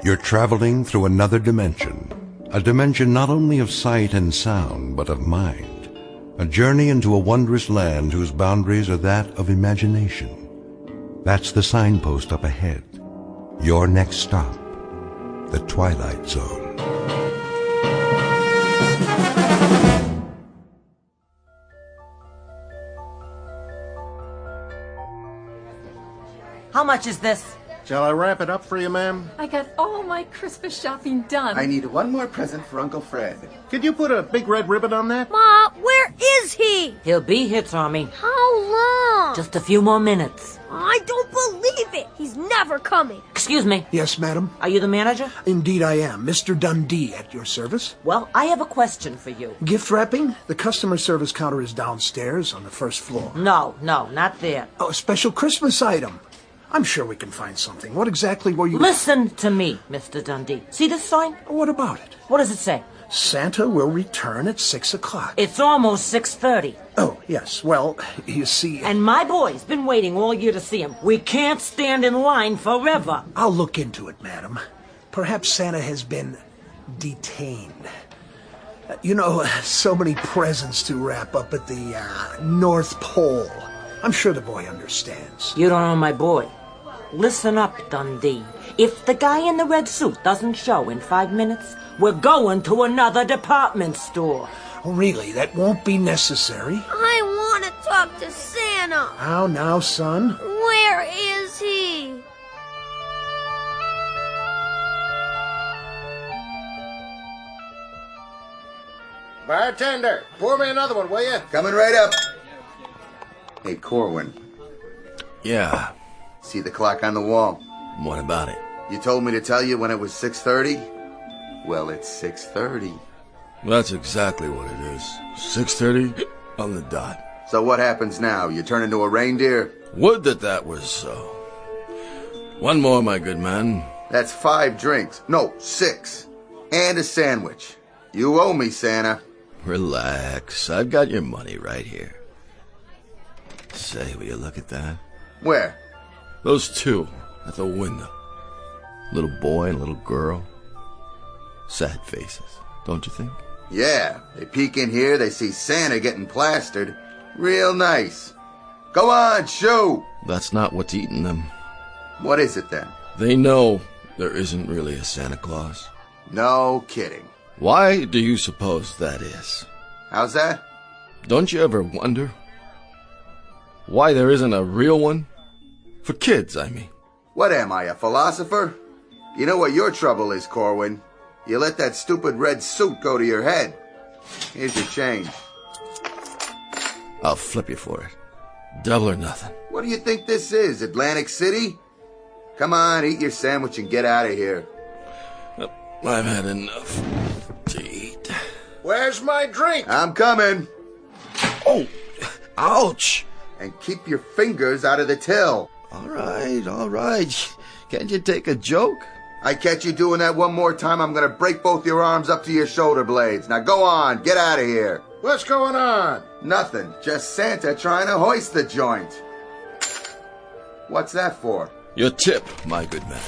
You're traveling through another dimension, a dimension not only of sight and sound, but of mind, a journey into a wondrous land whose boundaries are that of imagination. That's the signpost up ahead. Your next stop, the Twilight Zone. How much is this? Shall I wrap it up for you, ma'am? I got all my Christmas shopping done. I need one more present for Uncle Fred. Could you put a big red ribbon on that? Ma, where is he? He'll be here, Tommy. How long? Just a few more minutes. I don't believe it. He's never coming. Excuse me. Yes, madam? Are you the manager? Indeed I am. Mr. Dundee at your service. Well, I have a question for you. Gift wrapping? The customer service counter is downstairs on the first floor. No, not there. Oh, a special Christmas item. I'm sure we can find something. What exactly were you... Listen to me, Mr. Dundee. See this sign? What about it? What does it say? Santa will return at 6 o'clock. It's almost 6:30. Oh, yes. Well, you see... And my boy's been waiting all year to see him. We can't stand in line forever. I'll look into it, madam. Perhaps Santa has been detained. You know, so many presents to wrap up at the North Pole. I'm sure the boy understands. You don't know my boy. Listen up, Dundee. If the guy in the red suit doesn't show in 5 minutes, we're going to another department store. Oh, really? That won't be necessary. I want to talk to Santa. How now, son? Where is he? Bartender, pour me another one, will you? Coming right up. Hey, Corwin. Yeah. See the clock on the wall? What about it? You told me to tell you when it was 6:30? Well, it's 6:30. That's exactly what it is. 6:30 on the dot. So what happens now? You turn into a reindeer? Would that was so. One more, my good man. That's 5 drinks. No, 6. And a sandwich. You owe me, Santa. Relax. I've got your money right here. Say, will you look at that? Where? Those two at the window. Little boy and little girl. Sad faces, don't you think? Yeah, they peek in here, they see Santa getting plastered. Real nice. Go on, shoot! That's not what's eating them. What is it then? They know there isn't really a Santa Claus. No kidding. Why do you suppose that is? How's that? Don't you ever wonder why there isn't a real one? For kids, I mean. What am I, a philosopher? You know what your trouble is, Corwin? You let that stupid red suit go to your head. Here's your change. I'll flip you for it. Double or nothing. What do you think this is, Atlantic City? Come on, eat your sandwich and get out of here. I've had enough to eat. Where's my drink? I'm coming. Oh, ouch. And keep your fingers out of the till. All right. Can't you take a joke? I catch you doing that one more time, I'm gonna break both your arms up to your shoulder blades. Now go on, get out of here. What's going on? Nothing, just Santa trying to hoist the joint. What's that for? Your tip, my good man.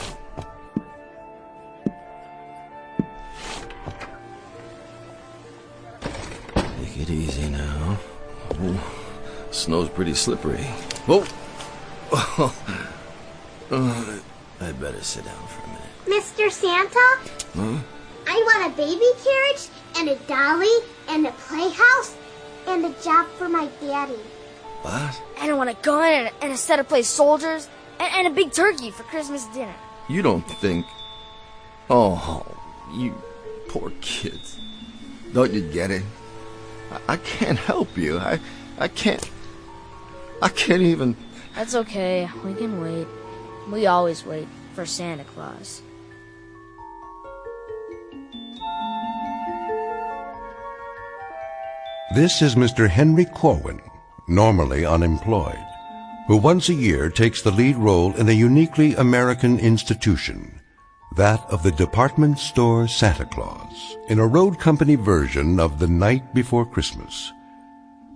Take it easy now. Ooh, snow's pretty slippery. Whoa! I'd better sit down for a minute. Mr. Santa? Huh? I want a baby carriage and a dolly and a playhouse and a job for my daddy. What? And I want a gun and a set of play soldiers and a big turkey for Christmas dinner. You don't think... Oh, you poor kids. Don't you get it? I can't help you. I can't even... That's okay. We can wait. We always wait for Santa Claus. This is Mr. Henry Corwin, normally unemployed, who once a year takes the lead role in a uniquely American institution, that of the department store Santa Claus, in a road company version of The Night Before Christmas.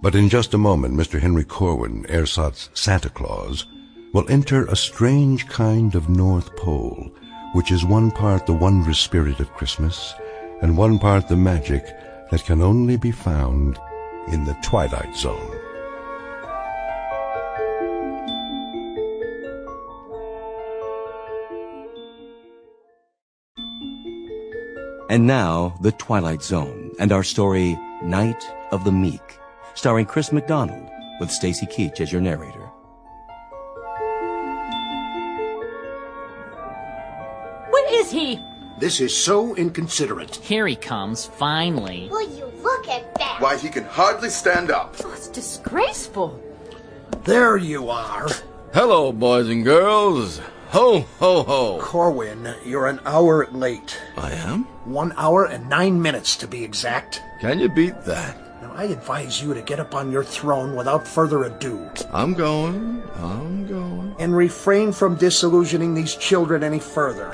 But in just a moment, Mr. Henry Corwin, ersatz Santa Claus, will enter a strange kind of North Pole, which is one part the wondrous spirit of Christmas and one part the magic that can only be found in the Twilight Zone. And now, The Twilight Zone, and our story, Night of the Meek, starring Chris McDonald, with Stacy Keach as your narrator. Where is he? This is so inconsiderate. Here he comes, finally. Will you look at that? Why, he can hardly stand up. Oh, it's disgraceful. There you are. Hello, boys and girls. Ho, ho, ho. Corwin, you're an hour late. I am? 1 hour and 9 minutes to be exact. Can you beat that? Now, I advise you to get up on your throne without further ado. I'm going. And refrain from disillusioning these children any further.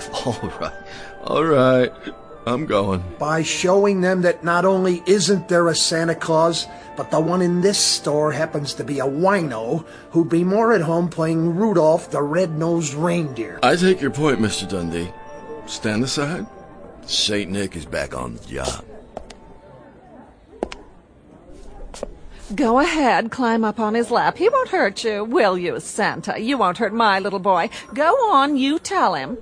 All right. I'm going. By showing them that not only isn't there a Santa Claus, but the one in this store happens to be a wino who'd be more at home playing Rudolph the Red-Nosed Reindeer. I take your point, Mr. Dundee. Stand aside. Saint Nick is back on the job. Go ahead, climb up on his lap. He won't hurt you, will you, Santa? You won't hurt my little boy. Go on, you tell him.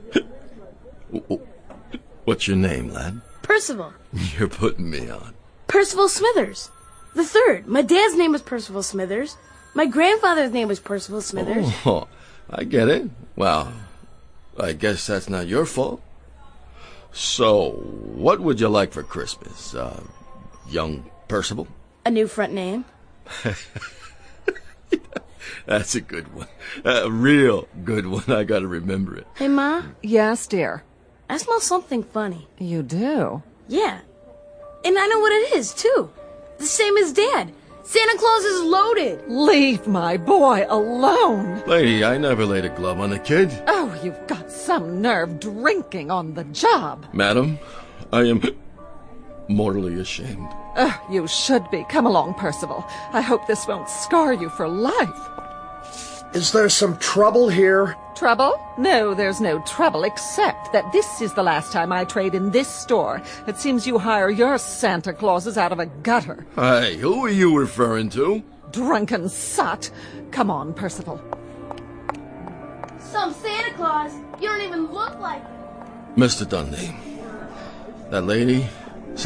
What's your name, lad? Percival. You're putting me on. Percival Smithers. The third. My dad's name was Percival Smithers. My grandfather's name was Percival Smithers. Oh, I get it. Well, I guess that's not your fault. So, what would you like for Christmas, young Percival? A new front name. That's a good one. A real good one. I gotta remember it. Hey, Ma? Yes, dear. I smell something funny. You do? Yeah. And I know what it is, too. The same as Dad. Santa Claus is loaded. Leave my boy alone. Lady, I never laid a glove on a kid. Oh, you've got some nerve drinking on the job. Madam, I am mortally ashamed. You should be. Come along, Percival. I hope this won't scar you for life. Is there some trouble here? Trouble? No, there's no trouble, except that this is the last time I trade in this store. It seems you hire your Santa Clauses out of a gutter. Hey, who are you referring to? Drunken sot. Come on, Percival. Some Santa Claus? You don't even look like him. Mr. Dundee, that lady's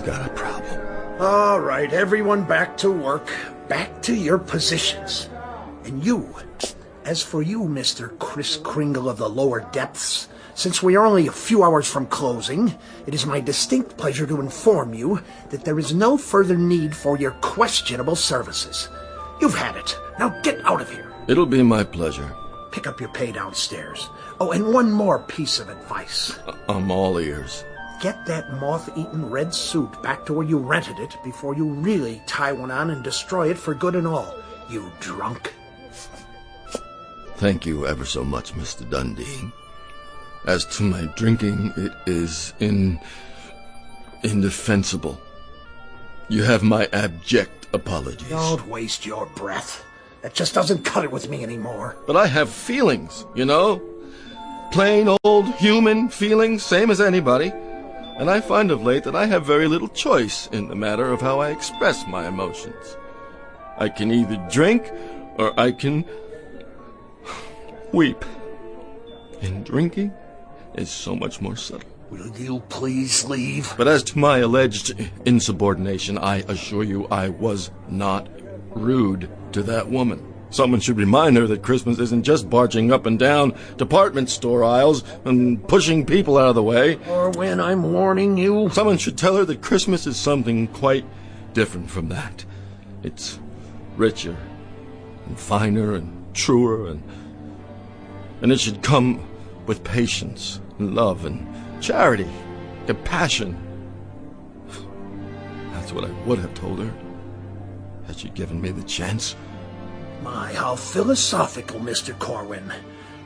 got a problem. All right, everyone back to work. Back to your positions. And you, as for you, Mr. Kris Kringle of the lower depths, since we are only a few hours from closing, it is my distinct pleasure to inform you that there is no further need for your questionable services. You've had it. Now get out of here. It'll be my pleasure. Pick up your pay downstairs. Oh, and one more piece of advice. I'm all ears. Get that moth-eaten red suit back to where you rented it before you really tie one on and destroy it for good and all, you drunk. Thank you ever so much, Mr. Dundee. As to my drinking, it is indefensible. You have my abject apologies. Don't waste your breath. That just doesn't cut it with me anymore. But I have feelings, you know? Plain old human feelings, same as anybody. And I find of late that I have very little choice in the matter of how I express my emotions. I can either drink, or I can weep. And drinking is so much more subtle. Will you please leave? But as to my alleged insubordination, I assure you I was not rude to that woman. Someone should remind her that Christmas isn't just barging up and down department store aisles and pushing people out of the way. Or when I'm warning you. Someone should tell her that Christmas is something quite different from that. It's richer and finer and truer, and it should come with patience and love and charity, compassion. That's what I would have told her, had she given me the chance. My, how philosophical, Mr. Corwin.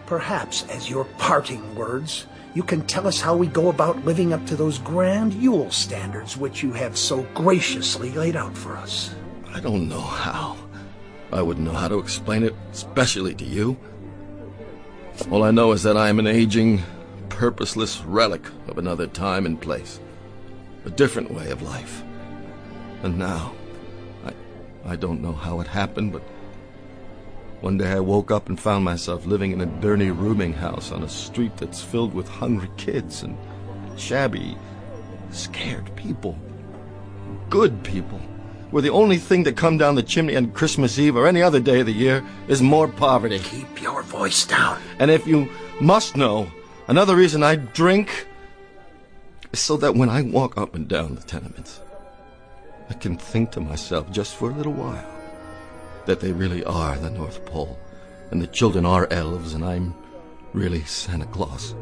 Perhaps, as your parting words, you can tell us how we go about living up to those grand Yule standards which you have so graciously laid out for us. I don't know how. I wouldn't know how to explain it, especially to you. All I know is that I am an aging, purposeless relic of another time and place. A different way of life. And now, I don't know how it happened, but one day I woke up and found myself living in a dirty rooming house on a street that's filled with hungry kids and shabby, scared people. Good people. Where the only thing that come down the chimney on Christmas Eve or any other day of the year is more poverty. Keep your voice down. And if you must know, another reason I drink is so that when I walk up and down the tenements, I can think to myself just for a little while that they really are the North Pole, and the children are elves, and I'm really Santa Claus,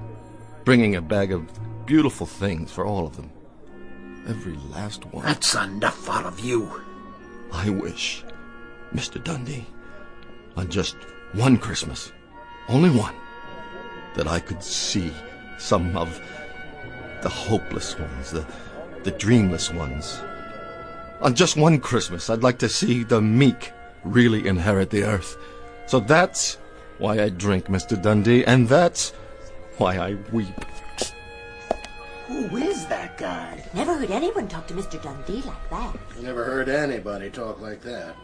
bringing a bag of beautiful things for all of them. Every last one. That's enough out of you. I wish, Mr. Dundee, on just one Christmas, only one, that I could see some of the hopeless ones, the dreamless ones. On just one Christmas, I'd like to see the meek really inherit the earth. So that's why I drink, Mr. Dundee, and that's why I weep. Who is that guy? Never heard anyone talk to Mr. Dundee like that. Never heard anybody talk like that.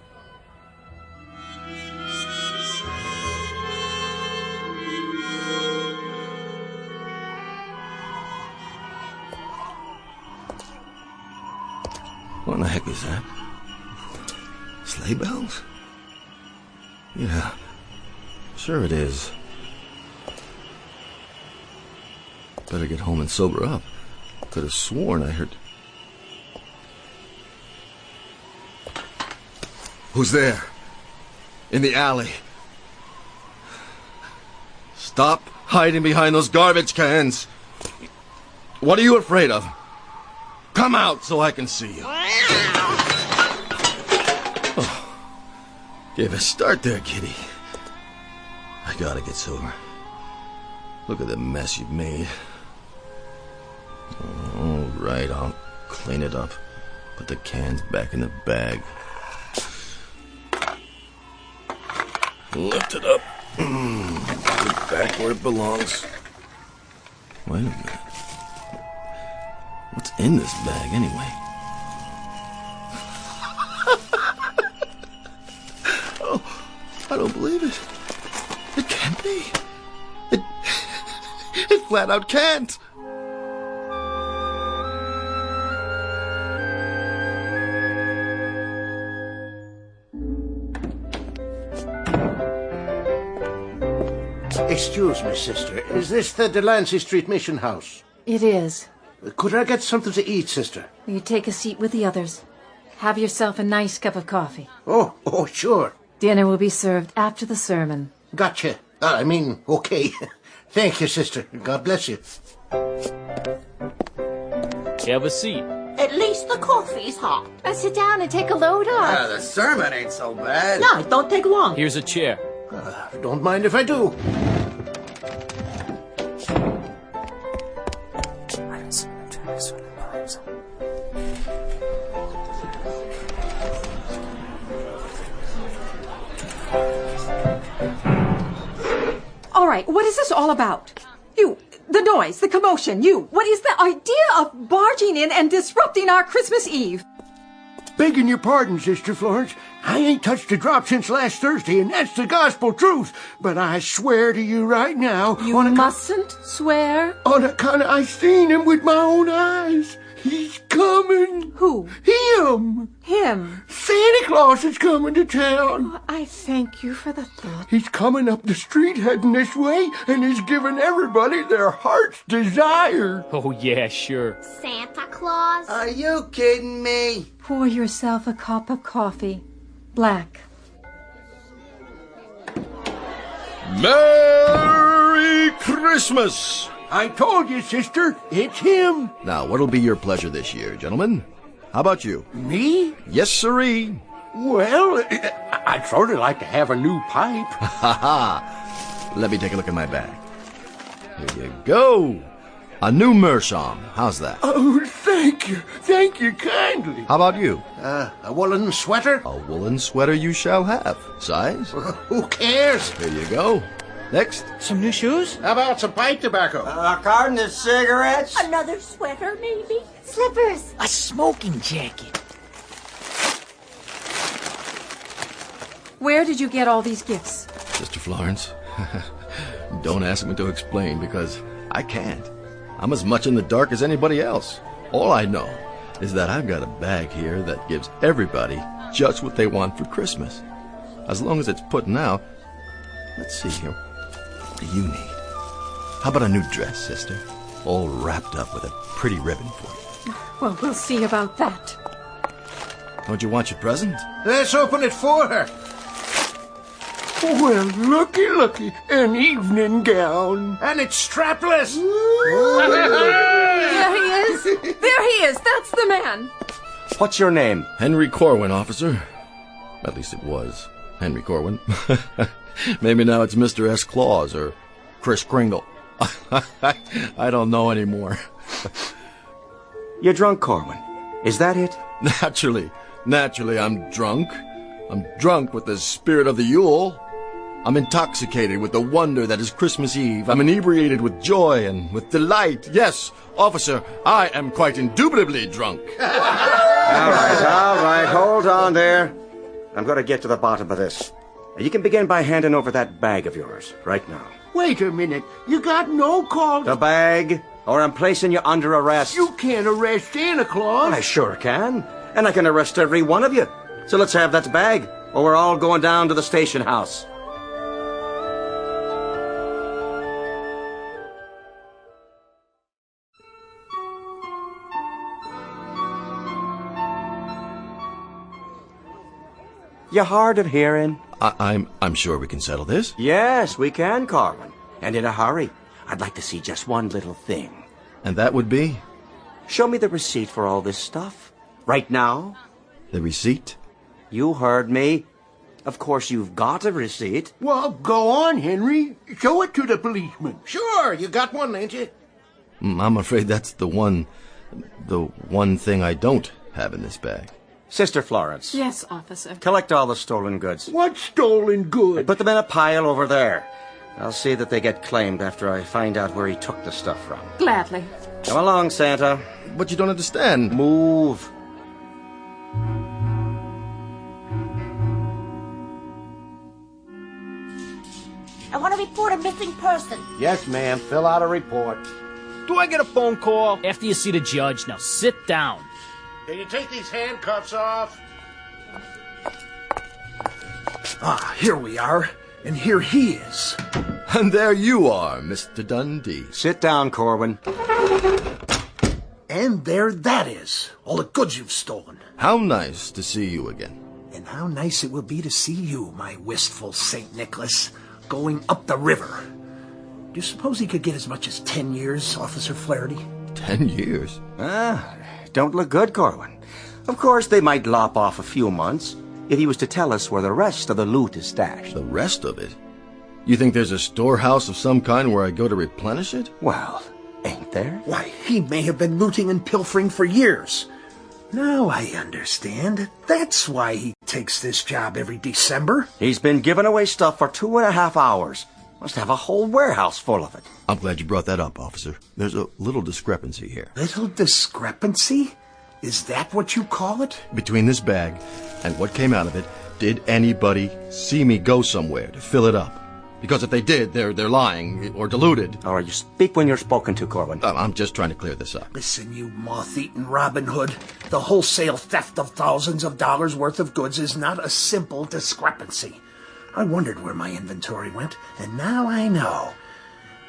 What in the heck is that? Sleigh bells? Yeah, sure it is. Better get home and sober up. Could have sworn I heard... Who's there? In the alley. Stop hiding behind those garbage cans. What are you afraid of? Come out so I can see you. Oh, gave a start there, kitty. I gotta get sober. Look at the mess you've made. All right, I'll clean it up. Put the cans back in the bag. Lift it up. Put it back where it belongs. Wait a minute. What's in this bag, anyway? Oh, I don't believe it. It can't be. It flat out can't. Excuse me, sister. Is this the Delancey Street Mission House? It is. Could I get something to eat, sister? Will you take a seat with the others? Have yourself a nice cup of coffee. Oh, sure. Dinner will be served after the sermon. Gotcha. Okay. Thank you, sister. God bless you. Have a seat. At least the coffee's hot. Sit down and take a load off. The sermon ain't so bad. No, it don't take long. Here's a chair. Don't mind if I do. All right, what is this all about? You, the noise, the commotion, what is the idea of barging in and disrupting our Christmas Eve? Begging your pardon, Sister Florence. I ain't touched a drop since last Thursday, and that's the gospel truth. But I swear to you right now... You mustn't swear. On account I seen him with my own eyes. He's coming. Who? Him. Him? Santa Claus is coming to town. Oh, I thank you for the thought. He's coming up the street heading this way, and he's giving everybody their heart's desire. Oh, yeah, sure. Santa Claus? Are you kidding me? Pour yourself a cup of coffee. Black. Merry Christmas! I told you, sister, it's him. Now, what'll be your pleasure this year, gentlemen? How about you? Me? Yes, sirree. Well, I'd sort of like to have a new pipe. Ha ha! Let me take a look at my bag. Here you go. A new meerschaum. How's that? Oh, thank you. Thank you kindly. How about you? A woolen sweater? A woolen sweater you shall have. Size? Who cares? Here you go. Next. Some new shoes? How about some pipe tobacco? A carton of cigarettes? Another sweater, maybe? Slippers. A smoking jacket. Where did you get all these gifts? Sister Florence, don't ask me to explain because I can't. I'm as much in the dark as anybody else. All I know is that I've got a bag here that gives everybody just what they want for Christmas. As long as it's putting out. Let's see here. What do you need? How about a new dress, sister? All wrapped up with a pretty ribbon for you. Well, we'll see about that. Don't you want your present? Let's open it for her. Well, looky, an evening gown. And it's strapless. There he is. There he is. That's the man. What's your name? Henry Corwin, officer. At least it was Henry Corwin. Maybe now it's Mr. S. Claus or Kris Kringle. I don't know anymore. You're drunk, Corwin. Is that it? Naturally, I'm drunk. I'm drunk with the spirit of the Yule. I'm intoxicated with the wonder that is Christmas Eve. I'm inebriated with joy and with delight. Yes, officer, I am quite indubitably drunk. All right, hold on there. I'm going to get to the bottom of this. You can begin by handing over that bag of yours right now. Wait a minute. You got no call. The bag, or I'm placing you under arrest. You can't arrest Santa Claus. I sure can. And I can arrest every one of you. So let's have that bag, or we're all going down to the station house. You hard of hearing? I'm sure we can settle this. Yes, we can, Corwin. And in a hurry. I'd like to see just one little thing. And that would be? Show me the receipt for all this stuff. Right now. The receipt? You heard me. Of course you've got a receipt. Well, go on, Henry. Show it to the policeman. Sure, you got one, ain't you? I'm afraid that's the one thing I don't have in this bag. Sister Florence. Yes, officer. Collect all the stolen goods. What stolen goods? Put them in a pile over there. I'll see that they get claimed after I find out where he took the stuff from. Gladly. Come along, Santa. But you don't understand. Move. I want to report a missing person. Yes, ma'am. Fill out a report. Do I get a phone call? After you see the judge, now sit down. Can you take these handcuffs off? Ah, here we are. And here he is. And there you are, Mr. Dundee. Sit down, Corwin. And there that is. All the goods you've stolen. How nice to see you again. And how nice it will be to see you, my wistful St. Nicholas, going up the river. Do you suppose he could get as much as 10 years, Officer Flaherty? 10 years? Don't look good, Corwin. Of course, they might lop off a few months if he was to tell us where the rest of the loot is stashed. The rest of it? You think there's a storehouse of some kind where I go to replenish it? Well, ain't there? Why, he may have been looting and pilfering for years. Now I understand. That's why he takes this job every December. He's been giving away stuff for 2.5 hours. Must have a whole warehouse full of it. I'm glad you brought that up, officer. There's a little discrepancy here. Little discrepancy? Is that what you call it? Between this bag and what came out of it, did anybody see me go somewhere to fill it up? Because if they did, they're lying or deluded. All right, you speak when you're spoken to, Corwin. I'm just trying to clear this up. Listen, you moth-eaten Robin Hood. The wholesale theft of thousands of dollars worth of goods is not a simple discrepancy. I wondered where my inventory went, and now I know.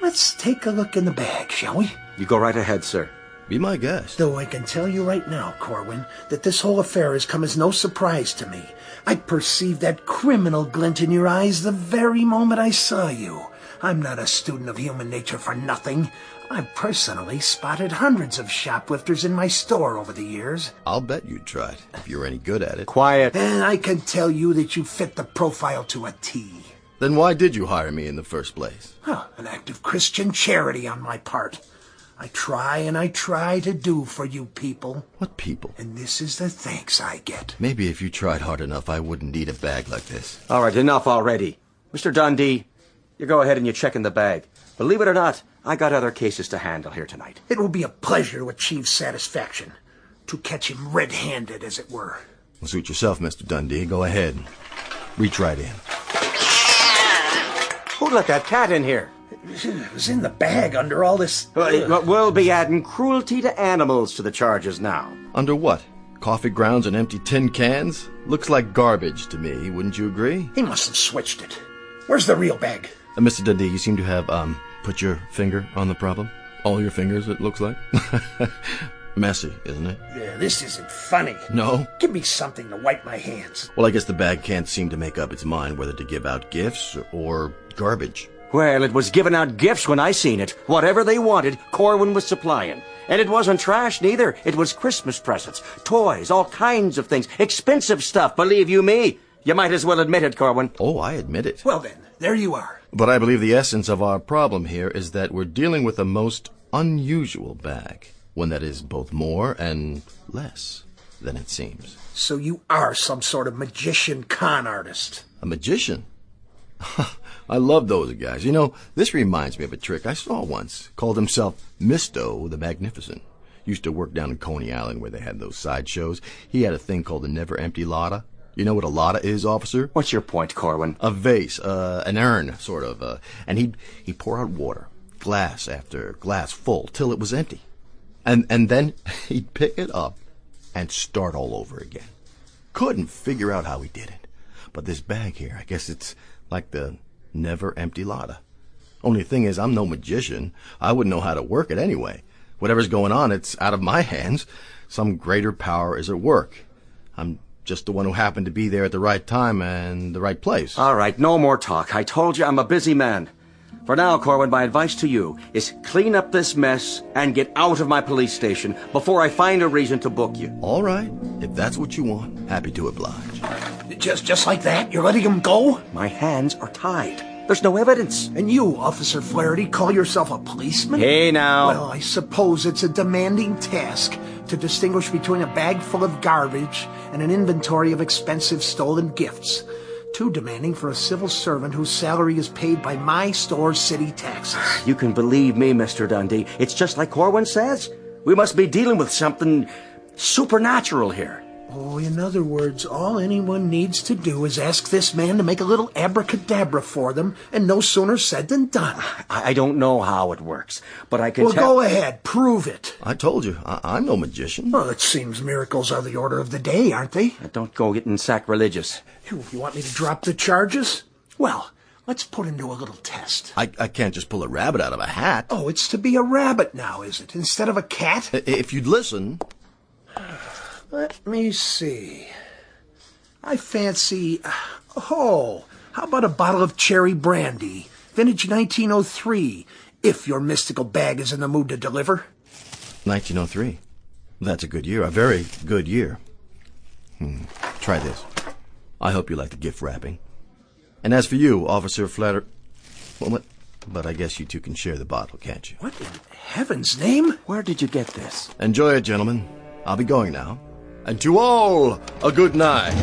Let's take a look in the bag, shall we? You go right ahead, sir. Be my guest. Though I can tell you right now, Corwin, that this whole affair has come as no surprise to me. I perceived that criminal glint in your eyes the very moment I saw you. I'm not a student of human nature for nothing. I've personally spotted hundreds of shoplifters in my store over the years. I'll bet you'd try it, if you're any good at it. Quiet. And I can tell you that you fit the profile to a T. Then why did you hire me in the first place? An act of Christian charity on my part. I try to do for you people. What people? And this is the thanks I get. Maybe if you tried hard enough, I wouldn't need a bag like this. All right, enough already. Mr. Dundee, You go ahead and you check in the bag. Believe it or not, I got other cases to handle here tonight. It will be a pleasure to achieve satisfaction. To catch him red-handed, as it were. Well, suit yourself, Mr. Dundee. Go ahead. Reach right in. Who let that cat in here? It was in the bag under all this... We'll be adding cruelty to animals to the charges now. Under what? Coffee grounds and empty tin cans? Looks like garbage to me, wouldn't you agree? He must have switched it. Where's the real bag? Mr. Dundee, you seem to have, put your finger on the problem. All your fingers, it looks like. Messy, isn't it? Yeah, this isn't funny. No? Give me something to wipe my hands. Well, I guess the bag can't seem to make up its mind whether to give out gifts or garbage. Well, it was giving out gifts when I seen it. Whatever they wanted, Corwin was supplying. And it wasn't trash neither. It was Christmas presents, toys, all kinds of things. Expensive stuff, believe you me. You might as well admit it, Corwin. Oh, I admit it. Well then, there you are. But I believe the essence of our problem here is that we're dealing with a most unusual bag. One that is both more and less than it seems. So you are some sort of magician con artist. A magician? I love those guys. You know, this reminds me of a trick I saw once. Called himself Misto the Magnificent. Used to work down in Coney Island where they had those sideshows. He had a thing called the Never Empty Lotta. You know what a lotta is, officer? What's your point, Corwin? A vase, an urn, sort of. And he'd pour out water, glass after glass full, till it was empty. And then he'd pick it up and start all over again. Couldn't figure out how he did it. But this bag here, I guess it's like the Never Empty Lotta. Only thing is, I'm no magician. I wouldn't know how to work it anyway. Whatever's going on, it's out of my hands. Some greater power is at work. I'm just the one who happened to be there at the right time and the right place. All right, no more talk. I told you I'm a busy man. For now, Corwin, my advice to you is clean up this mess and get out of my police station before I find a reason to book you. All right. If that's what you want, happy to oblige. Just like that? You're letting him go? My hands are tied. There's no evidence. And you, Officer Flaherty, call yourself a policeman? Hey, now. Well, I suppose it's a demanding task to distinguish between a bag full of garbage and an inventory of expensive stolen gifts. Too demanding for a civil servant whose salary is paid by my store's city taxes. You can believe me, Mr. Dundee. It's just like Corwin says. We must be dealing with something supernatural here. Oh, in other words, all anyone needs to do is ask this man to make a little abracadabra for them, and no sooner said than done. I don't know how it works, but I can Well, go ahead. Prove it. I told you, I'm no magician. Well, it seems miracles are the order of the day, aren't they? Don't go getting sacrilegious. You want me to drop the charges? Well, let's put him to a little test. I can't just pull a rabbit out of a hat. Oh, it's to be a rabbit now, is it? Instead of a cat? If you'd listen... Let me see. I fancy... Oh, how about a bottle of cherry brandy? Vintage 1903, if your mystical bag is in the mood to deliver. 1903. That's a good year. A very good year. Try this. I hope you like the gift wrapping. And as for you, Officer Flatter... Well, but I guess you two can share the bottle, can't you? What in heaven's name? Where did you get this? Enjoy it, gentlemen. I'll be going now. And to all, a good night.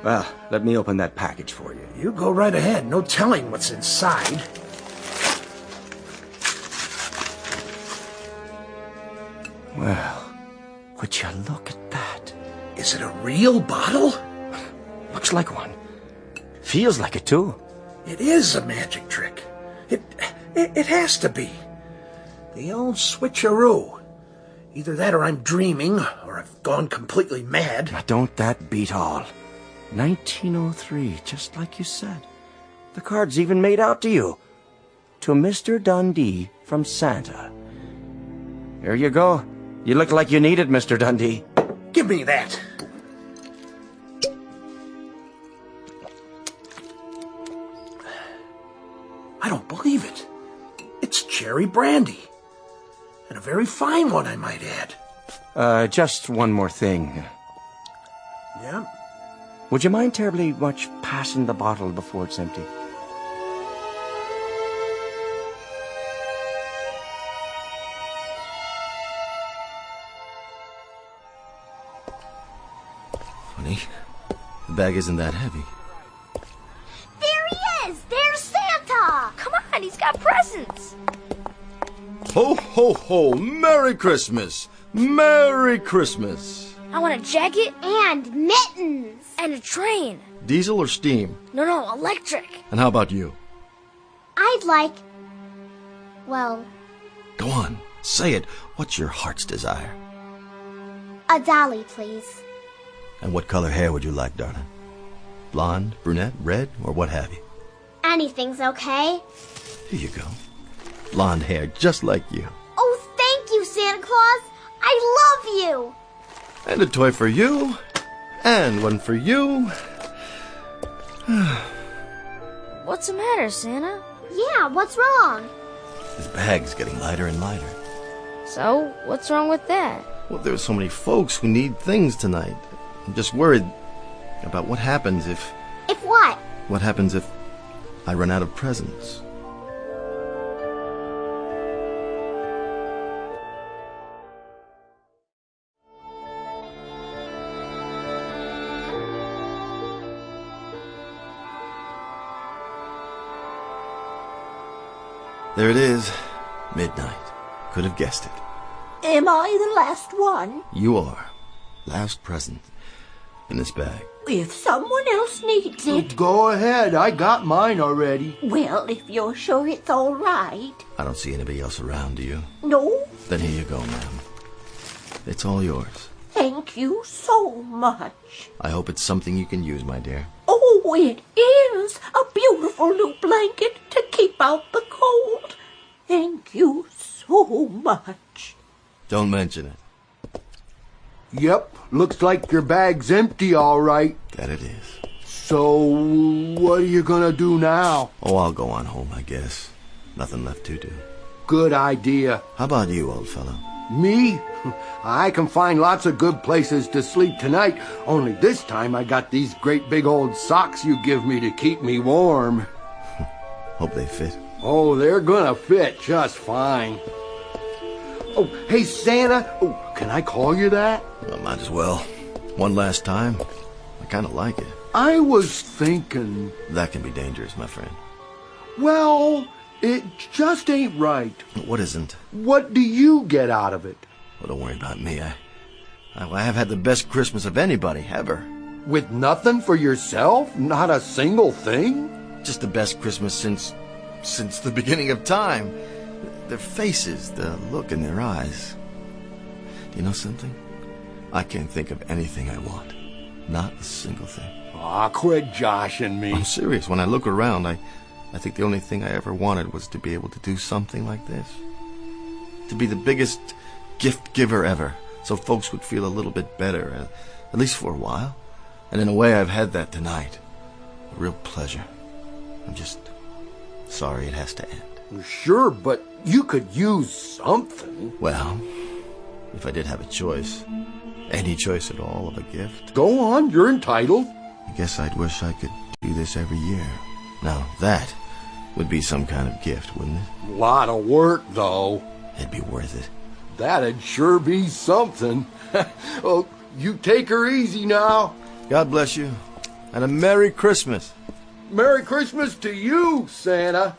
Well, let me open that package for you. You go right ahead. No telling what's inside. Well, would you look at that? Is it a real bottle? Looks like one. Feels like it, too. It is a magic trick. It has to be. The old switcheroo. Either that or I'm dreaming, or I've gone completely mad. Now, don't that beat all? 1903, just like you said. The card's even made out to you. To Mr. Dundee from Santa. Here you go. You look like you need it, Mr. Dundee. Give me that. I don't believe it. It's cherry brandy. And a very fine one, I might add. Just one more thing. Yeah? Would you mind terribly much passing the bottle before it's empty? funny. The bag isn't that heavy. There he is! There's Santa! Come on, he's got presents. Ho, ho, ho! Merry Christmas! Merry Christmas! I want a jacket. And mittens! And a train. Diesel or steam? No, electric. And how about you? I'd like... well, Go on, say it. What's your heart's desire? a dolly, please. And what color hair would you like, darling? Blonde, brunette, red, or what have you? Anything's okay. Here you go. Blonde hair, just like you. Oh, thank you, Santa Claus. I love you. And a toy for you. And one for you. What's the matter, Santa? Yeah, what's wrong? This bag's getting lighter and lighter. So, what's wrong with that? Well, there are so many folks who need things tonight. I'm just worried about what happens if... If what? What happens if I run out of presents? There it is. Midnight. Could have guessed it. Am I the last one? You are. Last present. In this bag. If someone else needs it. Go ahead. I got mine already. Well, if you're sure it's all right. I don't see anybody else around, do you? No, Then here you go, ma'am. It's all yours. thank you so much. I hope it's something you can use, my dear. Oh, it is a beautiful new blanket to keep out the cold. Thank you so much. Don't mention it. Yep, looks like your bag's empty, all right. That it is. So, what are you gonna do now? Oh, I'll go on home, I guess. Nothing left to do. Good idea. How about you, old fellow? Me? I can find lots of good places to sleep tonight, only this time I got these great big old socks you give me to keep me warm. Hope they fit. Oh, they're gonna fit just fine. Oh, hey, Santa. Oh, can I call you that? Well, might as well. One last time. I kind of like it. I was thinking... That can be dangerous, my friend. Well, it just ain't right. What isn't? What do you get out of it? Well, don't worry about me. I have had the best Christmas of anybody, ever. With nothing for yourself? Not a single thing? Just the best Christmas since the beginning of time. Their faces, the look in their eyes. Do you know something? I can't think of anything I want. Not a single thing. Aw, quit joshing me. I'm serious. When I look around, I think the only thing I ever wanted was to be able to do something like this. To be the biggest gift giver ever, so folks would feel a little bit better, at least for a while. And in a way, I've had that tonight. A real pleasure. I'm just sorry it has to end. Sure, but you could use something. Well, if I did have a choice, any choice at all of a gift. Go on, you're entitled. I guess I'd wish I could do this every year. Now, that would be some kind of gift, wouldn't it? Lot of work, though. It'd be worth it. That'd sure be something. Oh, you take her easy now. God bless you, and a Merry Christmas. Merry Christmas to you, Santa.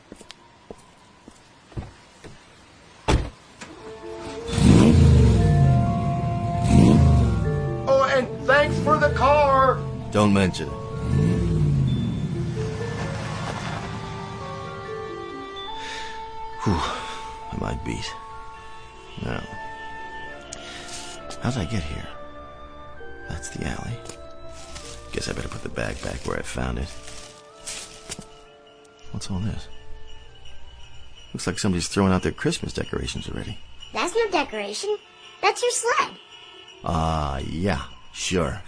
Oh, and thanks for the car. Don't mention it. Whew, I might beat. Now, how'd I get here? That's the alley. Guess I better put the bag back where I found it. What's all this? Looks like somebody's throwing out their Christmas decorations already. That's no decoration. That's your sled. Yeah, sure.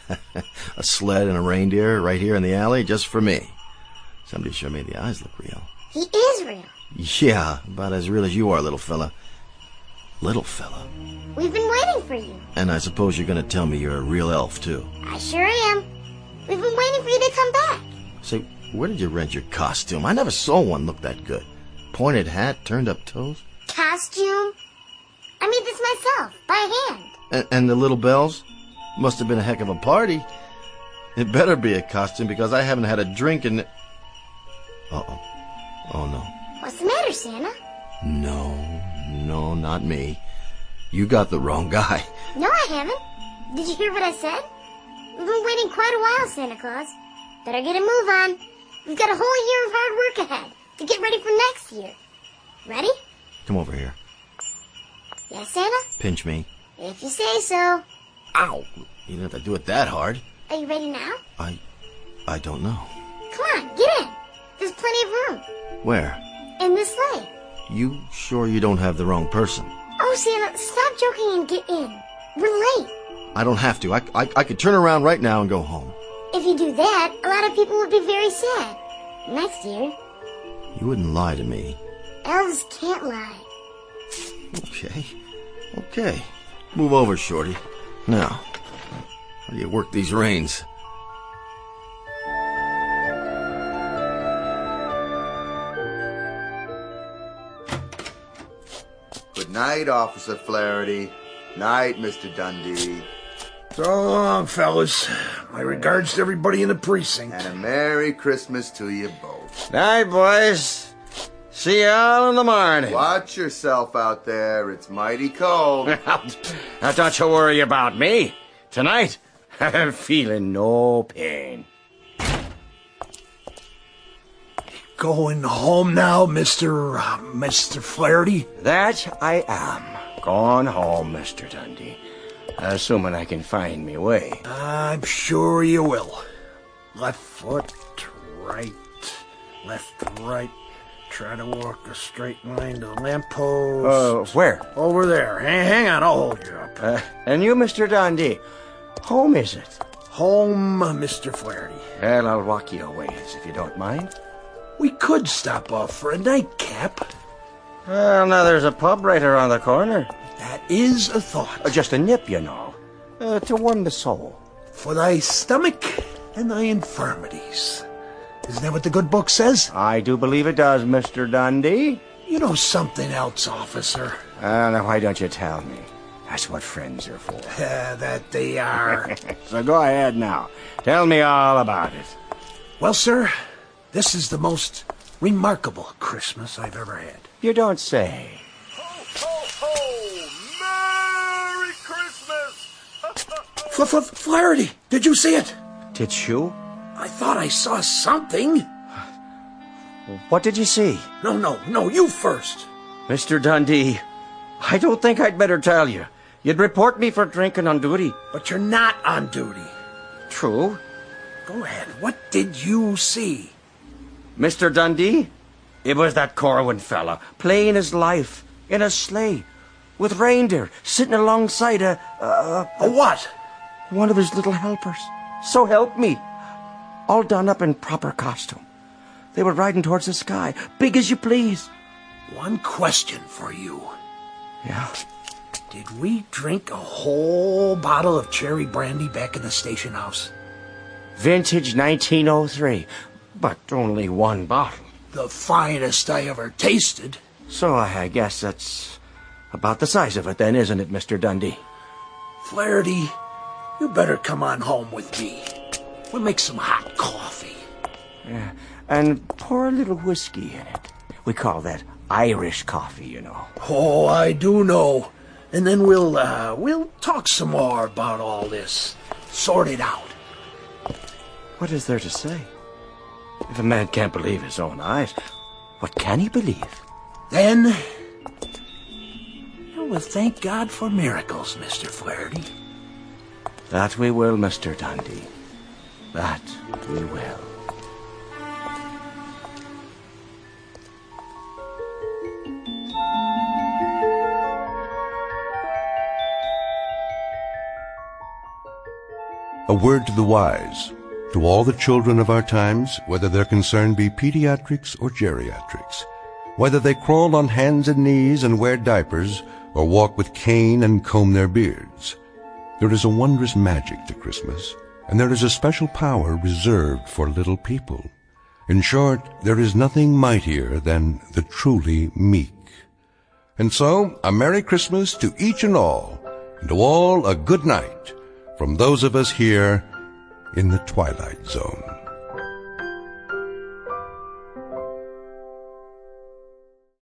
A sled and a reindeer right here in the alley just for me. Somebody sure made the eyes look real. He is real. Yeah, about as real as you are, little fella. Little fella. We've been waiting for you. And I suppose you're gonna tell me you're a real elf, too. I sure am. We've been waiting for you to come back. Say, where did you rent your costume? I never saw one look that good. Pointed hat, turned up toes. Costume? I made this myself, by hand. And the little bells? Must have been a heck of a party. It better be a costume because I haven't had a drink in... Uh-oh. Oh, no. What's the matter, Santa? No, not me. You got the wrong guy. No, I haven't. Did you hear what I said? We've been waiting quite a while, Santa Claus. Better get a move on. We've got a whole year of hard work ahead to get ready for next year. Ready? Come over here. Yes, Santa? Pinch me. If you say so. Ow! You don't have to do it that hard. Are you ready now? I don't know. Come on, get in. There's plenty of room. Where? In this sleigh. You sure you don't have the wrong person? Oh, Santa, stop joking and get in. We're late. I don't have to. I could turn around right now and go home. If you do that, a lot of people would be very sad. Next year. You wouldn't lie to me. Elves can't lie. Okay. Move over, Shorty. Now, how do you work these reins? Good night, Officer Flaherty. Night, Mr. Dundee. So long, fellas. My regards to everybody in the precinct. And a Merry Christmas to you both. Night, boys. See you all in the morning. Watch yourself out there. It's mighty cold. Now, don't you worry about me. Tonight, I'm feeling no pain. Going home now, Mr. Flaherty? That I am. Going home, Mr. Dundee. Assuming I can find me way. I'm sure you will. Left foot, right, left, right. Try to walk a straight line to the lamppost. Where? Over there. Hang on, I'll hold you up. And you, Mr. Dundee, home is it? Home, Mr. Flaherty. Well, I'll walk you a ways, if you don't mind. We could stop off for a nightcap. Well, now there's a pub right around the corner. That is a thought. Just a nip, you know. To warm the soul. For thy stomach and thy infirmities. Isn't that what the good book says? I do believe it does, Mr. Dundee. You know something else, officer. Now, why don't you tell me? That's what friends are for. That they are. So go ahead now. Tell me all about it. Well, sir, this is the most remarkable Christmas I've ever had. You don't say. Merry Christmas! Flaherty, did you see it? Did you? I thought I saw something. What did you see? No, you first. Mr. Dundee, I don't think I'd better tell you. You'd report me for drinking on duty. But you're not on duty. True. Go ahead. What did you see? Mr. Dundee, it was that Corwin fella, playing his life in a sleigh, with reindeer sitting alongside a what? One of his little helpers. So help me. All done up in proper costume. They were riding towards the sky, big as you please. One question for you. Yeah? Did we drink a whole bottle of cherry brandy back in the station house? Vintage 1903, but only one bottle. The finest I ever tasted. So I guess that's about the size of it then, isn't it, Mr. Dundee? Flaherty, you better come on home with me. We'll make some hot coffee. Yeah, and pour a little whiskey in it. We call that Irish coffee, you know. Oh, I do know. And then we'll talk some more about all this. Sort it out. What is there to say? If a man can't believe his own eyes, what can he believe? Then, we'll thank God for miracles, Mr. Flaherty. That we will, Mr. Dundee. That we will. A word to the wise, to all the children of our times, whether their concern be pediatrics or geriatrics, whether they crawl on hands and knees and wear diapers, or walk with cane and comb their beards. There is a wondrous magic to Christmas, and there is a special power reserved for little people. In short, there is nothing mightier than the truly meek. And so, a Merry Christmas to each and to all a good night, from those of us here in the Twilight Zone.